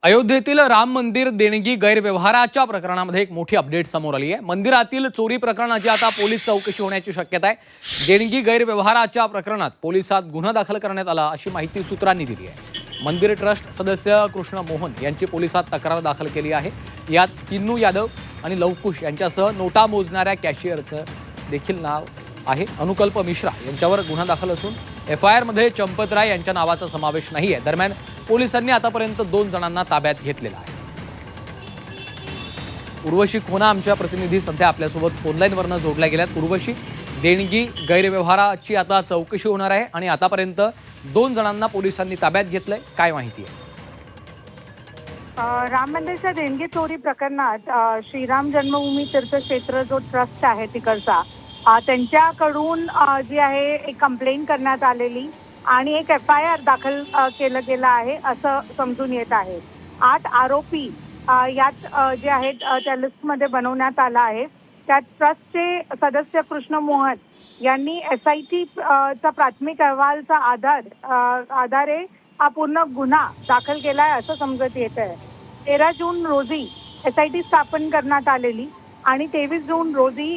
अयोध्येतील राम मंदिर देणगी गैरव्यवहाराच्या प्रकरणामध्ये एक मोठी अपडेट समोर आली आहे। मंदिरातील चोरी प्रकरणाची आता पोलीस चौकशी होण्याची शक्यता आहे। देणगी गैरव्यवहाराच्या प्रकरणात पोलिसात गुन्हा दाखल करण्यात आला अशी माहिती सूत्रांनी दिली आहे। मंदिर ट्रस्ट सदस्य कृष्ण मोहन यांची पोलिसात तक्रार दाखल केली आहे। यात किन्नू यादव आणि लवकुश यांच्यासह नोटा मोजणाऱ्या कॅशियरचं देखील नाव आहे। अनुकल्प मिश्रा यांच्यावर गुन्हा दाखल असून FIR मध्ये चंपतराय यांच्या नावाचा समावेश नाहीये। दरम्यान पोलिसांनी आतापर्यंत 2 जणांना ताब्यात घेतलेलं आहे। उर्वशी खोना आमच्या प्रतिनिधी सध्या आपल्यासोबत फोनलाईनवरनं जोडल्या गेल्यात। उर्वशी, देणगी गैरव्यवहाराची आता चौकशी होणार आहे आणि आतापर्यंत 2 जणांना पोलिसांनी ताब्यात घेतलंय, काय माहिती आहे? राम मंदिरच्या देणगी चोरी प्रकरणात श्रीराम जन्मभूमी तीर्थक्षेत्र जो ट्रस्ट आहे तिकडचा त्यांच्याकडून जी आहे एक कंप्लेंट करण्यात आलेली आणि एक FIR दाखल केलं गेलं आहे असं समजून येत आहे। 8 आरोपी यात जे आहेत त्या लिस्टमध्ये बनवण्यात आला आहे। त्यात ट्रस्टचे सदस्य कृष्ण मोहन यांनी SIT चा प्राथमिक अहवालचा आधारे हा पूर्ण गुन्हा दाखल केला आहे असं समजत येत आहे। 13 जून रोजी SIT स्थापन करण्यात आलेली आणि 23 जून रोजी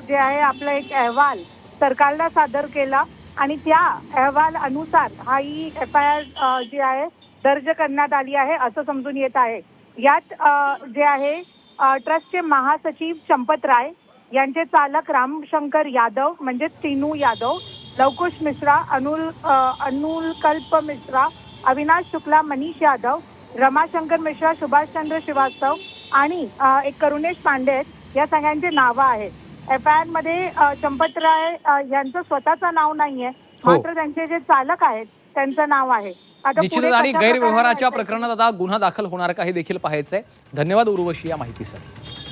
जे आहे आपला एक अहवाल सरकारला सादर केला आणि त्या अहवाल अनुसार हा ही FIR जी आहे दर्ज करण्यात आली आहे असं समजून येत आहे। यात जे आहे ट्रस्टचे महासचिव चंपतराय यांचे चालक रामशंकर यादव म्हणजे किन्नू यादव, लवकुश मिश्रा, अनुकल्प मिश्रा, अविनाश शुक्ला, मनीष यादव, रमाशंकर मिश्रा, सुभाषचंद्र श्रीवास्तव आणि एक करुणेश पांडे या सगळ्यांचे नावं आहेत। FIR मध्ये चंपतराय यांचं स्वतःचं नाव नाहीये, मात्र त्यांचे जे चालक आहेत त्यांचं नाव आहे। निश्चितच आणि गैरव्यवहाराच्या प्रकरणात आता गुन्हा दाखल होणार का हे देखील पाहायचंय। धन्यवाद उर्वशी या माहितीसाठी।